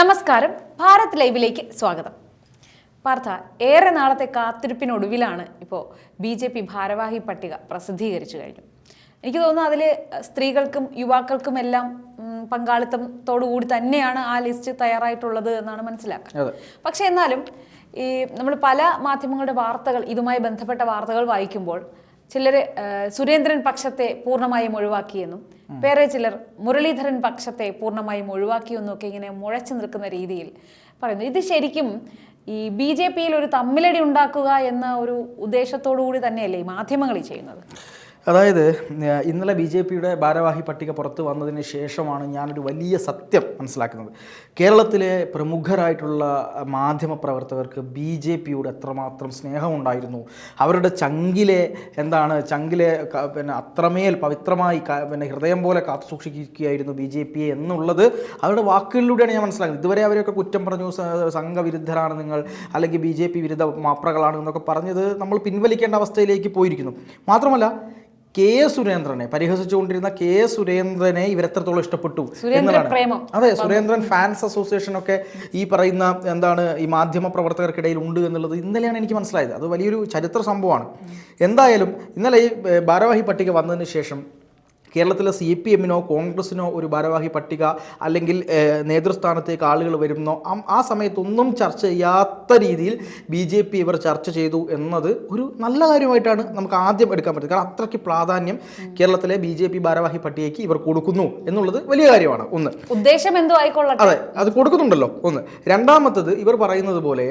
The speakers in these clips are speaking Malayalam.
നമസ്കാരം, ഭാരത് ലൈവിലേക്ക് സ്വാഗതം. പാർത്ഥ, ഏറെ നാളത്തെ കാത്തിരിപ്പിനൊടുവിലാണ് ഇപ്പോൾ BJP ഭാരവാഹി പട്ടിക പ്രസിദ്ധീകരിച്ചു കഴിഞ്ഞു. എനിക്ക് തോന്നുന്നു അതിൽ സ്ത്രീകൾക്കും യുവാക്കൾക്കും എല്ലാം പങ്കാളിത്തത്തോടുകൂടി തന്നെയാണ് ആ ലിസ്റ്റ് തയ്യാറായിട്ടുള്ളത് എന്നാണ് മനസ്സിലാക്കുന്നത്. പക്ഷെ എന്നാലും ഈ നമ്മൾ പല മാധ്യമങ്ങളുടെ വാർത്തകൾ, ഇതുമായി ബന്ധപ്പെട്ട വാർത്തകൾ വായിക്കുമ്പോൾ ചിലർ സുരേന്ദ്രൻ പക്ഷത്തെ പൂർണ്ണമായും ഒഴിവാക്കിയെന്നും വേറെ ചിലർ മുരളീധരൻ പക്ഷത്തെ പൂർണ്ണമായും ഒഴിവാക്കിയെന്നും ഒക്കെ ഇങ്ങനെ മുഴച്ചു നിൽക്കുന്ന രീതിയിൽ പറയുന്നു. ഇത് ശരിക്കും ഈ BJPയിൽ ഒരു തമ്മിലടി ഉണ്ടാക്കുക എന്ന ഒരു ഉദ്ദേശത്തോടു കൂടി തന്നെയല്ലേ ഈ മാധ്യമങ്ങൾ ചെയ്യുന്നത്? അതായത് ഇന്നലെ BJPയുടെ ഭാരവാഹി പട്ടിക പുറത്ത് വന്നതിന് ശേഷമാണ് ഞാനൊരു വലിയ സത്യം മനസ്സിലാക്കുന്നത്. കേരളത്തിലെ പ്രമുഖരായിട്ടുള്ള മാധ്യമപ്രവർത്തകർക്ക് BJPയോട് എത്രമാത്രം സ്നേഹമുണ്ടായിരുന്നു, അവരുടെ ചങ്കിലെ അത്രമേൽ പവിത്രമായി ഹൃദയം പോലെ കാത്തു സൂക്ഷിക്കുകയായിരുന്നു BJP എന്നുള്ളത് അവരുടെ വാക്കുകളിലൂടെയാണ് ഞാൻ മനസ്സിലാക്കുന്നത്. ഇതുവരെ അവരെയൊക്കെ കുറ്റം പറഞ്ഞു, സംഘവിരുദ്ധരാണ് നിങ്ങൾ, അല്ലെങ്കിൽ BJP വിരുദ്ധ മാപ്രകളാണ് എന്നൊക്കെ പറഞ്ഞത് നമ്മൾ പിൻവലിക്കേണ്ട അവസ്ഥയിലേക്ക് പോയിരിക്കുന്നു. മാത്രമല്ല സുരേന്ദ്രനെ പരിഹസിച്ചുകൊണ്ടിരുന്ന സുരേന്ദ്രനെ ഇവരെത്രത്തോളം ഇഷ്ടപ്പെട്ടു എന്നതാണ്. അതെ, സുരേന്ദ്രൻ ഫാൻസ് അസോസിയേഷൻ ഒക്കെ ഈ പറയുന്ന ഈ മാധ്യമ പ്രവർത്തകർക്കിടയിൽ ഉണ്ട് എന്നുള്ളത് ഇന്നലെയാണ് എനിക്ക് മനസ്സിലായത്. അത് വലിയൊരു ചരിത്ര സംഭവമാണ്. എന്തായാലും ഇന്നലെ ഈ ഭാരവാഹി പട്ടിക വന്നതിന് ശേഷം കേരളത്തിലെ CPM-നോ കോൺഗ്രസിനോ ഒരു ഭാരവാഹി പട്ടിക അല്ലെങ്കിൽ നേതൃസ്ഥാനത്തേക്ക് ആളുകൾ വരുന്നോ ആ സമയത്തൊന്നും ചർച്ച ചെയ്യാത്ത രീതിയിൽ BJP ഇവർ ചർച്ച ചെയ്തു എന്നത് ഒരു നല്ല കാര്യമായിട്ടാണ് നമുക്ക് ആദ്യം എടുക്കാൻ പറ്റുന്നത്. കാരണം അത്രയ്ക്ക് പ്രാധാന്യം കേരളത്തിലെ BJP ഭാരവാഹി പട്ടികയ്ക്ക് ഇവർ കൊടുക്കുന്നു എന്നുള്ളത് വലിയ കാര്യമാണ്. ഒന്ന്, ഉദ്ദേശം എന്തോ ആയിക്കൊള്ളട്ടെ, അതെ, അത് കൊടുക്കുന്നുണ്ടല്ലോ. ഒന്ന്. രണ്ടാമത്തത്, ഇവർ പറയുന്നത് പോലെ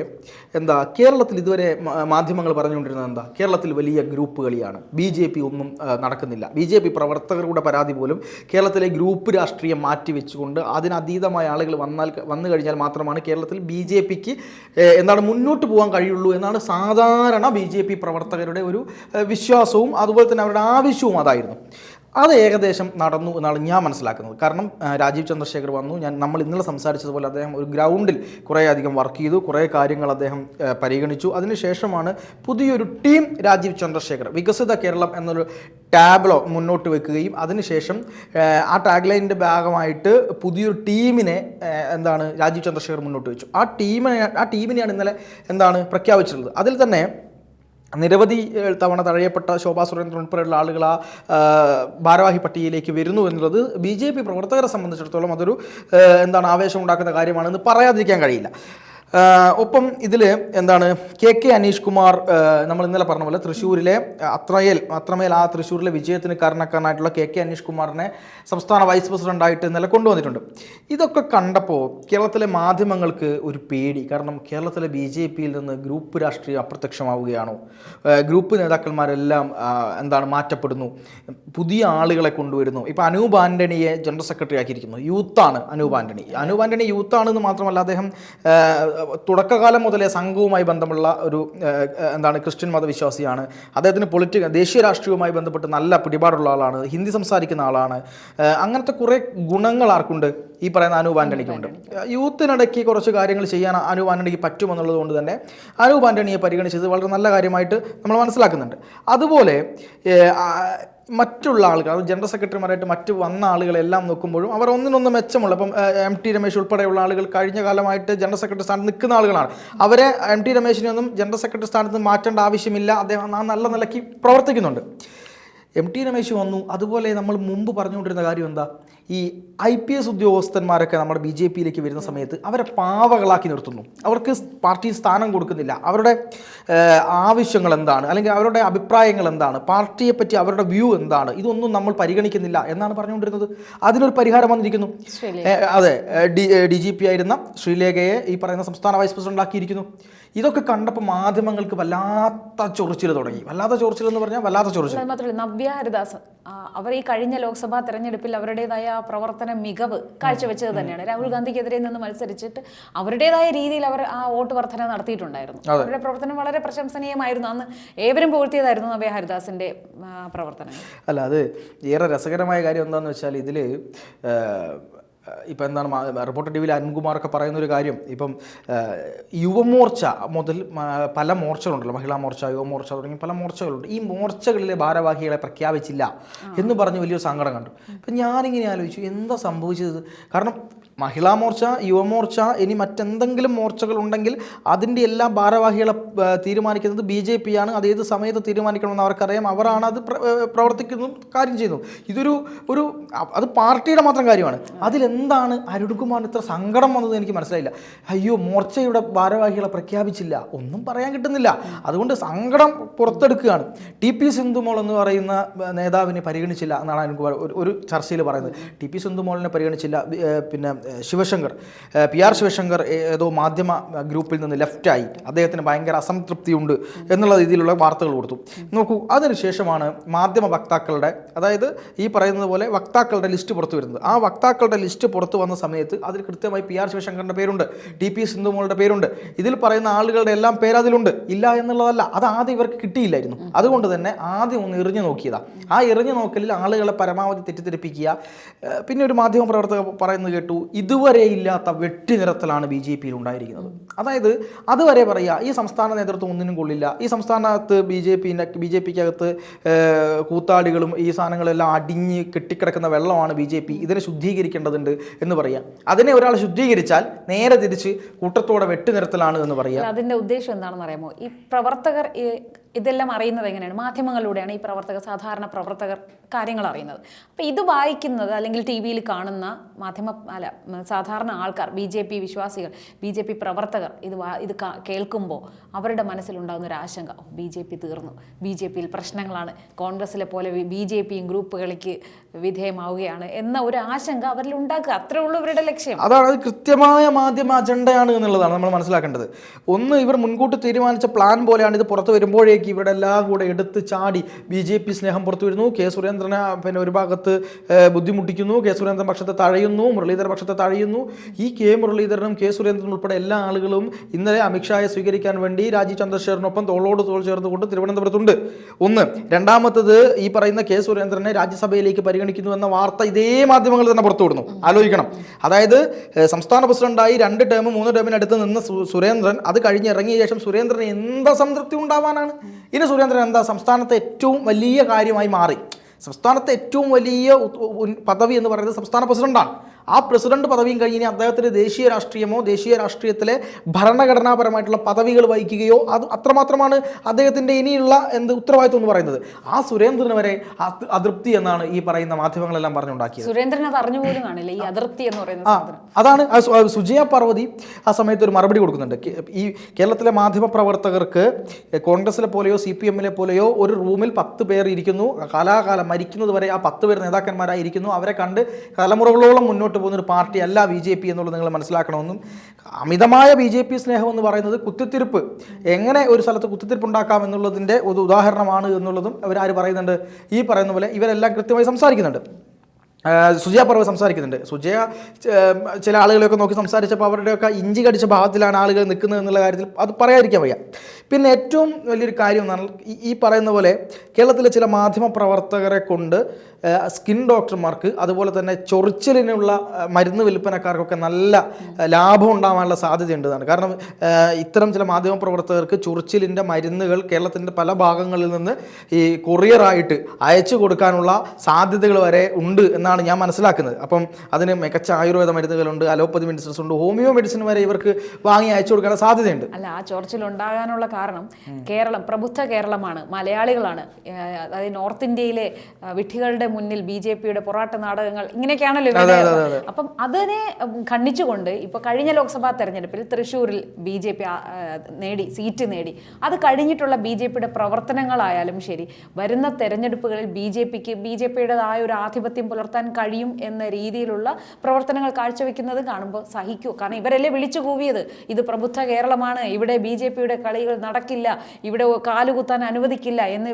കേരളത്തിൽ ഇതുവരെ മാധ്യമങ്ങൾ പറഞ്ഞുകൊണ്ടിരുന്നത് കേരളത്തിൽ വലിയ ഗ്രൂപ്പ് കളിയാണ്, BJP ഒന്നും നടക്കുന്നില്ല, BJP പ്രവർത്തകർ പരാതി പോലും കേരളത്തിലെ ഗ്രൂപ്പ് രാഷ്ട്രീയം മാറ്റിവെച്ചുകൊണ്ട് അതിനതീതമായ ആളുകൾ വന്നു കഴിഞ്ഞാൽ മാത്രമാണ് കേരളത്തിൽ BJPക്ക് മുന്നോട്ട് പോകാൻ കഴിയുള്ളൂ എന്നാണ് സാധാരണ BJP പ്രവർത്തകരുടെ ഒരു വിശ്വാസവും അതുപോലെ തന്നെ അവരുടെ ആവശ്യവും അതായിരുന്നു. അത് ഏകദേശം നടന്നു എന്നാണ് ഞാൻ മനസ്സിലാക്കുന്നത്. കാരണം രാജീവ് ചന്ദ്രശേഖർ വന്നു, നമ്മൾ ഇന്നലെ സംസാരിച്ചതുപോലെ അദ്ദേഹം ഒരു ഗ്രൗണ്ടിൽ കുറേ അധികം വർക്ക് ചെയ്തു, കുറേ കാര്യങ്ങൾ അദ്ദേഹം പരിഗണിച്ചു. അതിനുശേഷമാണ് പുതിയൊരു ടീം രാജീവ് ചന്ദ്രശേഖർ വികസിത കേരളം എന്നൊരു ടാബ്ലോ മുന്നോട്ട് വെക്കുകയും അതിനുശേഷം ആ ടാഗ് ലൈനിൻ്റെ ഭാഗമായിട്ട് പുതിയൊരു ടീമിനെ രാജീവ് ചന്ദ്രശേഖർ മുന്നോട്ട് വെച്ചു. ആ ടീമിനെയാണ് ഇന്നലെ പ്രഖ്യാപിച്ചിട്ടുള്ളത്. അതിൽ തന്നെ നിരവധി തവണ തഴയപ്പെട്ട ശോഭാ സുരേന്ദ്രൻ ഉൾപ്പെടെയുള്ള ആളുകൾ ആ ഭാരവാഹി പട്ടികയിലേക്ക് വരുന്നു എന്നുള്ളത് BJP പ്രവർത്തകരെ സംബന്ധിച്ചിടത്തോളം അതൊരു ആവേശം ഉണ്ടാക്കുന്ന കാര്യമാണെന്ന് പറയാതിരിക്കാൻ കഴിയില്ല. ഒപ്പം ഇതിൽ KK അനീഷ് കുമാർ, നമ്മൾ ഇന്നലെ പറഞ്ഞ പോലെ തൃശ്ശൂരിലെ അത്രമേൽ ആ തൃശ്ശൂരിലെ വിജയത്തിന് കാരണക്കാരനായിട്ടുള്ള KK അനീഷ് കുമാറിനെ സംസ്ഥാന വൈസ് പ്രസിഡൻ്റായിട്ട് ഇന്നലെ കൊണ്ടുവന്നിട്ടുണ്ട്. ഇതൊക്കെ കണ്ടപ്പോൾ കേരളത്തിലെ മാധ്യമങ്ങൾക്ക് ഒരു പേടി. കാരണം കേരളത്തിലെ BJPയിൽ നിന്ന് ഗ്രൂപ്പ് രാഷ്ട്രീയം അപ്രത്യക്ഷമാവുകയാണോ, ഗ്രൂപ്പ് നേതാക്കന്മാരെല്ലാം മാറ്റപ്പെടുന്നു, പുതിയ ആളുകളെ കൊണ്ടുവരുന്നു. ഇപ്പോൾ അനൂപ് ആൻ്റണിയെ ജനറൽ സെക്രട്ടറി ആക്കിയിരിക്കുന്നു. യൂത്താണ് അനൂപ് ആൻ്റണി യൂത്താണെന്ന് മാത്രമല്ല അദ്ദേഹം തുടക്കകാലം മുതലേ സംഘവുമായി ബന്ധമുള്ള ഒരു ക്രിസ്ത്യൻ മതവിശ്വാസിയാണ്. അദ്ദേഹത്തിന് ദേശീയ രാഷ്ട്രീയവുമായി ബന്ധപ്പെട്ട് നല്ല പിടിപാടുള്ള ആളാണ്, ഹിന്ദി സംസാരിക്കുന്ന ആളാണ്. അങ്ങനത്തെ കുറേ ഗുണങ്ങൾ ആർക്കുണ്ട്? ഈ പറയുന്ന അനൂപ് ആൻ്റണിക്കുണ്ട്. യൂത്തിനിടയ്ക്ക് കുറച്ച് കാര്യങ്ങൾ ചെയ്യാൻ അനൂപ് ആൻ്റണിക്ക് പറ്റുമെന്നുള്ളത് കൊണ്ട് തന്നെ അനൂപ് ആൻ്റണിയെ പരിഗണിച്ചത് വളരെ നല്ല കാര്യമായിട്ട് നമ്മൾ മനസ്സിലാക്കുന്നുണ്ട്. അതുപോലെ മറ്റുള്ള ആളുകൾ, ജനറൽ സെക്രട്ടറിമാരായിട്ട് മറ്റ് വന്ന ആളുകളെല്ലാം നോക്കുമ്പോഴും അവർ ഒന്നിനൊന്ന് മെച്ചമുള്ള, ഇപ്പം MT രമേശ് ഉൾപ്പെടെയുള്ള ആളുകൾ കഴിഞ്ഞ കാലമായിട്ട് ജനറൽ സെക്രട്ടറി സ്ഥാനത്ത് നിൽക്കുന്ന ആളുകളാണ്. അവരെ MT രമേശിനെയൊന്നും ജനറൽ സെക്രട്ടറി സ്ഥാനത്ത് മാറ്റേണ്ട ആവശ്യമില്ല, അദ്ദേഹം നല്ല നിലയ്ക്ക് പ്രവർത്തിക്കുന്നുണ്ട്. MT രമേശ് വന്നു. അതുപോലെ നമ്മൾ മുമ്പ് പറഞ്ഞുകൊണ്ടിരുന്ന കാര്യം ഈ IPS ഉദ്യോഗസ്ഥന്മാരൊക്കെ നമ്മുടെ BJPയിലേക്ക് വരുന്ന സമയത്ത് അവരെ പാവകളാക്കി നിർത്തുന്നു, അവർക്ക് പാർട്ടി സ്ഥാനം കൊടുക്കുന്നില്ല. അവരുടെ ആവശ്യങ്ങൾ എന്താണ്, അല്ലെങ്കിൽ അവരുടെ അഭിപ്രായങ്ങൾ എന്താണ്, പാർട്ടിയെപ്പറ്റി അവരുടെ വ്യൂ എന്താണ്, ഇതൊന്നും നമ്മൾ പരിഗണിക്കുന്നില്ല എന്നാണ് പറഞ്ഞുകൊണ്ടിരുന്നത്. അതിനൊരു പരിഹാരം വന്നിരിക്കുന്നു. അതെ, DGP ആയിരുന്ന ശ്രീലേഖയെ ഈ പറയുന്ന സംസ്ഥാന വൈസ് പ്രസിഡന്റ് ആക്കിയിരിക്കുന്നു. ഇതൊക്കെ കണ്ടപ്പോൾ മാധ്യമങ്ങൾക്ക് വല്ലാത്ത ചൊറിച്ചിൽ തുടങ്ങി. വല്ലാത്ത ചൊറിച്ചിൽ എന്ന് പറഞ്ഞാൽ വല്ലാത്ത ചൊറിച്ചിൽ. മാത്രമല്ല, നവ്യ ഹരിദാസ് അവർ ഈ കഴിഞ്ഞ ലോക്സഭാ തെരഞ്ഞെടുപ്പിൽ അവരുടേതായ പ്രവർത്തന മികവ് കാഴ്ചവെച്ചത് തന്നെയാണ്. രാഹുൽ ഗാന്ധിക്കെതിരെ നിന്ന് മത്സരിച്ചിട്ട് അവരുടേതായ രീതിയിൽ അവർ ആ വോട്ട് വർധന നടത്തിയിട്ടുണ്ടായിരുന്നു. അവരുടെ പ്രവർത്തനം വളരെ പ്രശംസനീയമായിരുന്നു. അന്ന് ഏവരും പുകഴ്ത്തിയതായിരുന്നു നവ്യ ഹരിദാസിന്റെ പ്രവർത്തനം. അല്ല, അത് ഏറെ രസകരമായ കാര്യം എന്താണെന്ന് വെച്ചാൽ ഇതിൽ ഇപ്പം റിപ്പോർട്ടർ ടി വിയിൽ അരുൺകുമാറൊക്കെ പറയുന്ന ഒരു കാര്യം, ഇപ്പം യുവമോർച്ച മുതൽ പല മോർച്ചകളുണ്ടല്ലോ, മഹിളാ മോർച്ച, യുവമോർച്ച തുടങ്ങി പല മോർച്ചകളുണ്ട്. ഈ മോർച്ചകളിലെ ഭാരവാഹികളെ പ്രഖ്യാപിച്ചില്ല എന്ന് പറഞ്ഞ് വലിയൊരു സങ്കടം കണ്ടു. അപ്പം ഞാനിങ്ങനെ ആലോചിച്ചു, എന്താ സംഭവിച്ചത്? കാരണം മഹിളാ മോർച്ച, യുവമോർച്ച, ഇനി മറ്റെന്തെങ്കിലും മോർച്ചകൾ ഉണ്ടെങ്കിൽ അതിൻ്റെ എല്ലാ ഭാരവാഹികളെ തീരുമാനിക്കുന്നത് BJP ആണ്. അത് ഏത് സമയത്ത് തീരുമാനിക്കണമെന്ന് അവർക്കറിയാം. അവരാണ് അത് പ്രവർത്തിക്കുന്നു, കാര്യം ചെയ്യുന്നു. ഇതൊരു അത് പാർട്ടിയുടെ മാത്രം കാര്യമാണ്. അതിലെന്താണ് അരുൺകുമാറിന് ഇത്ര സങ്കടം വന്നത് എനിക്ക് മനസ്സിലായില്ല. അയ്യോ, മോർച്ചയുടെ ഭാരവാഹികളെ പ്രഖ്യാപിച്ചില്ല, ഒന്നും പറയാൻ കിട്ടുന്നില്ല, അതുകൊണ്ട് സങ്കടം പുറത്തെടുക്കുകയാണ്. TP സിന്ധുമോൾ എന്ന് പറയുന്ന നേതാവിനെ പരിഗണിച്ചില്ല എന്നാണ് അരുൺകുമാർ ഒരു ചർച്ചയിൽ പറയുന്നത്. TP സിന്ധുമോളിനെ പരിഗണിച്ചില്ല. പിന്നെ ശിവശങ്കർ, PR ശിവശങ്കർ ഏതോ മാധ്യമ ഗ്രൂപ്പിൽ നിന്ന് ലെഫ്റ്റായി, അദ്ദേഹത്തിന് ഭയങ്കര അസംതൃപ്തിയുണ്ട് എന്നുള്ള രീതിയിലുള്ള വാർത്തകൾ കൊടുത്തു. നോക്കൂ, അതിനുശേഷമാണ് മാധ്യമ വക്താക്കളുടെ, അതായത് ഈ പറയുന്നത് പോലെ വക്താക്കളുടെ ലിസ്റ്റ് പുറത്തു വരുന്നത്. ആ വക്താക്കളുടെ ലിസ്റ്റ് പുറത്തു വന്ന സമയത്ത് അതിൽ കൃത്യമായി PR ശിവശങ്കറിൻ്റെ പേരുണ്ട്, TP സിന്ധുമോളുടെ പേരുണ്ട്. ഇതിൽ പറയുന്ന ആളുകളുടെ എല്ലാം പേര് അതിലുണ്ട്. ഇല്ല എന്നുള്ളതല്ല, അത് ആദ്യം ഇവർക്ക് കിട്ടിയില്ലായിരുന്നു. അതുകൊണ്ട് തന്നെ ആദ്യം ഒന്ന് എറിഞ്ഞു നോക്കിയതാണ്. ആ എറിഞ്ഞു നോക്കലിൽ ആളുകളെ പരമാവധി തെറ്റിദ്ധരിപ്പിക്കുക. പിന്നെ ഒരു മാധ്യമ പ്രവർത്തകർ പറയുന്നത് കേട്ടു, ഇതുവരെ ഇല്ലാത്ത വെട്ടിനിരത്തലാണ് BJPയിൽ ഉണ്ടായിരിക്കുന്നത്. അതായത് അതുവരെ പറയുക, ഈ സംസ്ഥാന നേതൃത്വം ഒന്നിനും കൊള്ളില്ല, ഈ സംസ്ഥാനത്ത് BJPക്കകത്ത് കൂത്താടികളും ഈ സാധനങ്ങളെല്ലാം അടിഞ്ഞ് കെട്ടിക്കിടക്കുന്ന വെള്ളമാണ് BJP, ഇതിനെ ശുദ്ധീകരിക്കേണ്ടതുണ്ട് എന്ന് പറയാം. അതിനെ ഒരാൾ ശുദ്ധീകരിച്ചാൽ നേരെ തിരിച്ച് കൂട്ടത്തോടെ വെട്ടിനിരത്തലാണ് എന്ന് പറയാം. അതിൻ്റെ ഉദ്ദേശം എന്താണെന്ന് അറിയാമോ? ഈ പ്രവർത്തകർ ഇതെല്ലാം അറിയുന്നത് എങ്ങനെയാണ്? മാധ്യമങ്ങളിലൂടെയാണ് ഈ സാധാരണ പ്രവർത്തകർ കാര്യങ്ങൾ അറിയുന്നത്. അപ്പോൾ ഇത് വായിക്കുന്നത് അല്ലെങ്കിൽ TV കാണുന്ന സാധാരണ ആൾക്കാർ, BJP വിശ്വാസികൾ, BJP പ്രവർത്തകർ ഇത് കേൾക്കുമ്പോൾ അവരുടെ മനസ്സിലുണ്ടാകുന്ന ഒരു ആശങ്ക, BJP തീർന്നു, BJPയിൽ പ്രശ്നങ്ങളാണ്, കോൺഗ്രസിലെ പോലെ BJPയും ഗ്രൂപ്പുകളിലേക്ക് വിധേയമാവുകയാണ് എന്ന ഒരു ആശങ്ക അവരിൽ ഉണ്ടാക്കുക. അത്രേ ഉള്ളൂ ഇവരുടെ ലക്ഷ്യം. അതാണ്, അത് കൃത്യമായ മാധ്യമ അജണ്ടയാണ് എന്നുള്ളതാണ് നമ്മൾ മനസ്സിലാക്കേണ്ടത്. ഒന്ന്, ഇവർ മുൻകൂട്ടി തീരുമാനിച്ച പ്ലാൻ പോലെയാണ്. ഇത് പുറത്ത് വരുമ്പോഴേക്ക് ഇവിടെ എല്ലാം കൂടെ എടുത്ത് ചാടി BJP സ്നേഹം പുറത്തു വരുന്നു. K. സുരേന്ദ്രനെ പിന്നെ ഒരു ഭാഗത്ത് ബുദ്ധിമുട്ടിക്കുന്നു, K. സുരേന്ദ്രൻ പക്ഷത്തെ തഴയുന്നു, മുരളീധര പക്ഷത്തെ തഴയുന്നു. ഈ മുരളീധരനും K. സുരേന്ദ്രനും ഉൾപ്പെടെ എല്ലാ ആളുകളും ഇന്നലെ അമിത്ഷായെ സ്വീകരിക്കാൻ വേണ്ടി രാജീവ് ചന്ദ്രശേഖരനൊപ്പം തോളോട് തോൾ ചേർന്നുകൊണ്ട് തിരുവനന്തപുരത്തുണ്ട്. ഒന്ന്. രണ്ടാമത്തത്, ഈ പറയുന്ന K. സുരേന്ദ്രനെ രാജ്യസഭയിലേക്ക് പരിഗണിക്കുന്നു എന്ന വാർത്ത ഇതേ മാധ്യമങ്ങൾ തന്നെ പുറത്തുവിടുന്നു. ആലോചിക്കണം. അതായത് സംസ്ഥാന പ്രസിഡന്റായി 2 ടേം 3 ടേമിനടുത്ത് നിന്ന് സുരേന്ദ്രൻ അത് കഴിഞ്ഞ് ഇറങ്ങിയ ശേഷം സുരേന്ദ്രന് എന്താ സംതൃപ്തി ഉണ്ടാവാനാണ്? ഇനി സുരേന്ദ്രൻ എന്താ സംസ്ഥാനത്തെ ഏറ്റവും വലിയ കാര്യമായി മാറി. സംസ്ഥാനത്തെ ഏറ്റവും വലിയ പദവി എന്ന് പറയുന്നത് സംസ്ഥാന പ്രസിഡന്റാണ്. ആ പ്രസിഡന്റ് പദവിയും കഴിഞ്ഞ് അദ്ദേഹത്തിന് ദേശീയ രാഷ്ട്രീയമോ ദേശീയ രാഷ്ട്രീയത്തിലെ ഭരണഘടനാപരമായിട്ടുള്ള പദവികൾ വഹിക്കുകയോ അത് അത്രമാത്രമാണ് അദ്ദേഹത്തിൻ്റെ ഇനിയുള്ള ഉത്തരവാദിത്വം എന്ന് പറയുന്നത്. ആ സുരേന്ദ്രന് വരെ അതൃപ്തി എന്നാണ് ഈ പറയുന്ന മാധ്യമങ്ങളെല്ലാം പറഞ്ഞുണ്ടാക്കിയത്. സുരേന്ദ്രൻ അത് അറിഞ്ഞു പോലും കാണില്ല, ഈ അതൃപ്തി എന്ന് പറയുന്നത്. അതാണ് സുജയ പാർവതി ആ സമയത്ത് ഒരു മറുപടി കൊടുക്കുന്നുണ്ട്. ഈ കേരളത്തിലെ മാധ്യമ പ്രവർത്തകർക്ക് കോൺഗ്രസിലെ പോലെയോ CPM പോലെയോ ഒരു റൂമിൽ 10 പേർ ഇരിക്കുന്നു, കാലാകാലം മരിക്കുന്നത് വരെ ആ 10 പേർ നേതാക്കന്മാരായിരിക്കുന്നു. അവരെ കണ്ട് തലമുറകളോളം മുന്നോട്ട് പോകുന്ന ഒരു പാർട്ടി അല്ല BJP എന്നുള്ളത് നിങ്ങൾ മനസ്സിലാക്കണമെന്നും, അമിതമായ BJP സ്നേഹം എന്ന് പറയുന്നത് കുത്തിത്തിരിപ്പ്, എങ്ങനെ ഒരു സ്ഥലത്ത് കുത്തിത്തിരിപ്പ് ഉണ്ടാക്കാം എന്നുള്ളതിൻ്റെ ഒരു ഉദാഹരണമാണ് എന്നുള്ളതും അവരാര് പറയുന്നുണ്ട്. ഈ പറയുന്ന പോലെ ഇവരെല്ലാം കൃത്യമായി സംസാരിക്കുന്നുണ്ട്. സുജയ പർവ്വ സംസാരിക്കുന്നുണ്ട്. സുജയ ചില ആളുകളെയൊക്കെ നോക്കി സംസാരിച്ചപ്പോൾ അവരുടെയൊക്കെ ഇഞ്ചി കടിച്ച ഭാവത്തിലാണ് ആളുകൾ നിൽക്കുന്നത് എന്നുള്ള കാര്യത്തിൽ അത് പറയാതിരിക്കാൻ വയ്യ. പിന്നെ ഏറ്റവും വലിയൊരു കാര്യം എന്ന് പറഞ്ഞാൽ ഈ പറയുന്ന പോലെ കേരളത്തിലെ ചില മാധ്യമ പ്രവർത്തകരെ കൊണ്ട് സ്കിൻ ഡോക്ടർമാർക്ക് അതുപോലെ തന്നെ ചൊറിച്ചിലിനുള്ള മരുന്ന് വിൽപ്പനക്കാർക്കൊക്കെ നല്ല ലാഭം ഉണ്ടാകാനുള്ള സാധ്യതയുണ്ടെന്നാണ്. കാരണം ഇത്തരം ചില മാധ്യമ പ്രവർത്തകർക്ക് ചൊറിച്ചിലിൻ്റെ മരുന്നുകൾ കേരളത്തിൻ്റെ പല ഭാഗങ്ങളിൽ നിന്ന് ഈ കൊറിയറായിട്ട് അയച്ചു കൊടുക്കാനുള്ള സാധ്യതകൾ വരെ ഉണ്ട് എന്നാണ് ഞാൻ മനസ്സിലാക്കുന്നത്. അപ്പം അതിന് മികച്ച ആയുർവേദ മരുന്നുകളുണ്ട്, അലോപ്പതി മെഡിസിൻസ് ഉണ്ട്, ഹോമിയോ മെഡിസിൻ വരെ ഇവർക്ക് വാങ്ങി അയച്ചു കൊടുക്കാനുള്ള സാധ്യതയുണ്ട്. അല്ല, ആ ചൊറിച്ചിൽ ഉണ്ടാകാനുള്ള കാരണം കേരളം പ്രബുദ്ധ കേരളമാണ്, മലയാളികളാണ്. അതായത് നോർത്ത് ഇന്ത്യയിലെ വിഡ്ഢികളുടെ മുന്നിൽ BJPയുടെ പൊറാട്ട് നാടകങ്ങൾ ഇങ്ങനെയൊക്കെയാണല്ലോ. അപ്പം അതിനെ ഖണ്ഡിച്ചുകൊണ്ട് ഇപ്പൊ കഴിഞ്ഞ ലോക്സഭാ തെരഞ്ഞെടുപ്പിൽ തൃശ്ശൂരിൽ BJP സീറ്റ് നേടി. അത് കഴിഞ്ഞിട്ടുള്ള BJPയുടെ പ്രവർത്തനങ്ങളായാലും ശരി, വരുന്ന തെരഞ്ഞെടുപ്പുകളിൽ BJPയുടേതായ ഒരു ആധിപത്യം പുലർത്താൻ കഴിയും എന്ന രീതിയിലുള്ള പ്രവർത്തനങ്ങൾ കാഴ്ചവെക്കുന്നത് കാണുമ്പോൾ സഹിക്കൂ. കാരണം ഇവരല്ലേ വിളിച്ചു കൂവിയത്, ഇത് പ്രബുദ്ധ കേരളമാണ്, ഇവിടെ BJPയുടെ കളികൾ നടക്കില്ല, ഇവിടെ കാലുകുത്താൻ അനുവദിക്കില്ല എന്ന്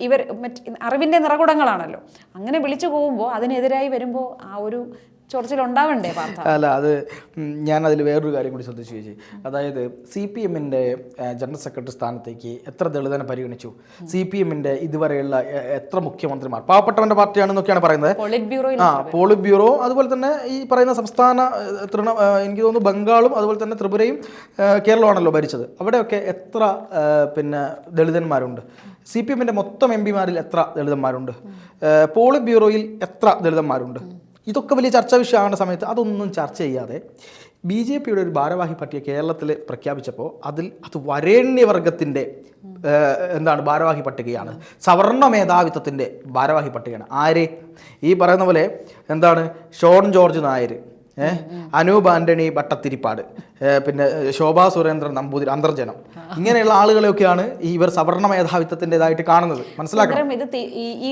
ഇവർ അറിവിൻ്റെ നിറകുടങ്ങളാണല്ലോ. അങ്ങനെ വിളിച്ചു പോകുമ്പോൾ അതിനെതിരായി വരുമ്പോൾ ആ ഒരു ചൊറിച്ചിലുണ്ടാവണ്ടേ പാർത്ഥ? അല്ല, അത് ഞാനതിൽ വേറൊരു കാര്യം കൂടി ശ്രദ്ധിച്ചു ചേച്ചി. അതായത് CPMൻ്റെ ജനറൽ സെക്രട്ടറി സ്ഥാനത്തേക്ക് എത്ര ദളിതനെ പരിഗണിച്ചു, CPMൻ്റെ ഇതുവരെയുള്ള എത്ര മുഖ്യമന്ത്രിമാർ, പാവപ്പെട്ടവൻ്റെ പാർട്ടിയാണെന്നൊക്കെയാണ് പറയുന്നത്. പോളിറ്റ് ബ്യൂറോ അതുപോലെ തന്നെ ഈ പറയുന്ന സംസ്ഥാന എനിക്ക് തോന്നുന്നു ബംഗാളും അതുപോലെ തന്നെ ത്രിപുരയും കേരളമാണല്ലോ ഭരിച്ചത്. അവിടെയൊക്കെ എത്ര പിന്നെ ദളിതന്മാരുണ്ട്? CPMൻ്റെ മൊത്തം MP മാരിൽ എത്ര ദളിതന്മാരുണ്ട്? പോളിറ്റ് ബ്യൂറോയിൽ എത്ര ദളിതന്മാരുണ്ട്? ഇതൊക്കെ വലിയ ചർച്ചാ വിഷയമാകുന്ന സമയത്ത് അതൊന്നും ചർച്ച ചെയ്യാതെ BJP ഒരു ഭാരവാഹി പട്ടിക കേരളത്തിൽ പ്രഖ്യാപിച്ചപ്പോൾ അത് വരേണ്യവർഗത്തിൻ്റെ ഭാരവാഹി പട്ടികയാണ്, സവർണ മേധാവിത്വത്തിൻ്റെ ഭാരവാഹി പട്ടികയാണ്. ആര്? ഈ പറയുന്ന പോലെ ഷോൺ ജോർജ് നായർ, അനൂപ് ആന്റണി ഭട്ടത്തിരിപ്പാട്, പിന്നെ ശോഭാ സുരേന്ദ്രൻ നമ്പൂതിരി, അന്തർജനം, ഇങ്ങനെയുള്ള ആളുകളെയൊക്കെയാണ് ഇവർ സവർണ മേധാവിത്വത്തിൻ്റെതായിട്ട് കാണുന്നത്. മനസ്സിലാക്കണം. ഇത് ഈ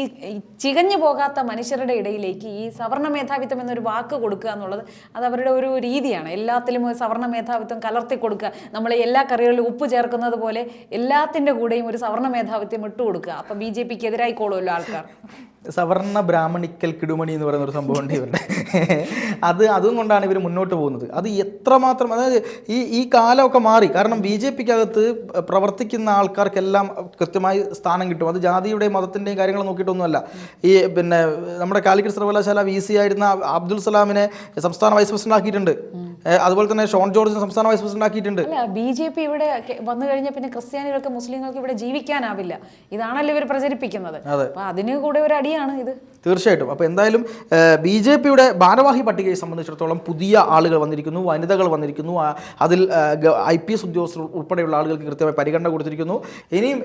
ചികഞ്ഞു പോകാത്ത മനുഷ്യരുടെ ഇടയിലേക്ക് ഈ സവർണ മേധാവിത്വം എന്നൊരു വാക്ക് കൊടുക്കുക എന്നുള്ളത് അത് അവരുടെ ഒരു രീതിയാണ്. എല്ലാത്തിലും സവർണ മേധാവിത്വം കലർത്തി കൊടുക്കുക. നമ്മൾ എല്ലാ കറികളിലും ഉപ്പ് ചേർക്കുന്നത് പോലെ എല്ലാത്തിൻ്റെ കൂടെയും ഒരു സവർണ മേധാവിത്വം ഇട്ട് കൊടുക്കുക. അപ്പം BJPക്ക് എതിരായിക്കോളുമല്ലോ ആൾക്കാർ. സവർണ ബ്രാഹ്മണിക്കൽ കിടുമണി എന്ന് പറയുന്ന ഒരു സംഭവം ഉണ്ട് ഇവരുടെ. അതും കൊണ്ടാണ് ഇവർ മുന്നോട്ട് പോകുന്നത്. അത് എത്രമാത്രം, അതായത് ഈ കാലമൊക്കെ മാറി. കാരണം BJPക്കകത്ത് പ്രവർത്തിക്കുന്ന ആൾക്കാർക്കെല്ലാം കൃത്യമായി സ്ഥാനം കിട്ടും. അത് ജാതിയുടെയും മതത്തിൻ്റെയും കാര്യങ്ങൾ നോക്കിയിട്ടൊന്നുമല്ല. പിന്നെ നമ്മുടെ കാലിക്കറ്റ് സർവകലാശാല VC ആയിരുന്ന അബ്ദുൽ സലാമിനെ സംസ്ഥാന വൈസ് പ്രസിഡന്റ് ആക്കിയിട്ടുണ്ട്. അതുപോലെ തന്നെ ഷോൺ ജോർജിനെ സംസ്ഥാന വൈസ് പ്രസിഡന്റ് ആക്കിയിട്ടുണ്ട്. BJP ഇവിടെ വന്നു കഴിഞ്ഞാൽ പിന്നെ ക്രിസ്ത്യാനികൾക്ക് മുസ്ലിങ്ങൾക്ക് ഇവിടെ ജീവിക്കാനാവില്ല. ഇതാണല്ലോ ഇവർ പ്രചരിപ്പിക്കുന്നത്. അപ്പൊ അതിന് കൂടെ ഒരു അടിയാണ് ഇത്. തീർച്ചയായിട്ടും. അപ്പോൾ എന്തായാലും BJPയുടെ ഭാരവാഹി പട്ടികയെ സംബന്ധിച്ചിടത്തോളം പുതിയ ആളുകൾ വന്നിരിക്കുന്നു, വനിതകൾ വന്നിരിക്കുന്നു. അതിൽ IPS ഉദ്യോഗസ്ഥർ ഉൾപ്പെടെയുള്ള ആളുകൾക്ക് കൃത്യമായി പരിഗണന കൊടുത്തിരിക്കുന്നു. ഇനിയും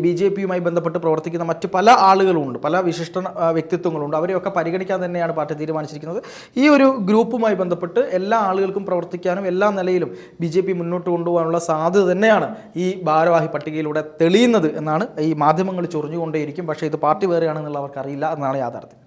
BJPയുമായി ബന്ധപ്പെട്ട് പ്രവർത്തിക്കുന്ന മറ്റ് പല ആളുകളുണ്ട്, പല വിശിഷ്ട വ്യക്തിത്വങ്ങളുണ്ട്. അവരെയൊക്കെ പരിഗണിക്കാൻ തന്നെയാണ് പാർട്ടി തീരുമാനിച്ചിരിക്കുന്നത്. ഈ ഒരു ഗ്രൂപ്പുമായി ബന്ധപ്പെട്ട് എല്ലാ ആളുകൾക്കും പ്രവർത്തിക്കാനും എല്ലാ നിലയിലും BJP മുന്നോട്ട് കൊണ്ടുപോകാനുള്ള സാധ്യത തന്നെയാണ് ഈ ഭാരവാഹി പട്ടികയിലൂടെ തെളിയുന്നത് എന്നാണ് ഈ മാധ്യമങ്ങൾ ചൊറിഞ്ഞുകൊണ്ടേയിരിക്കും. പക്ഷേ ഇത് പാർട്ടി വേറെയാണെന്നുള്ള അവർക്കറിയില്ല എന്നാണ് യാഥാർത്ഥ്യം.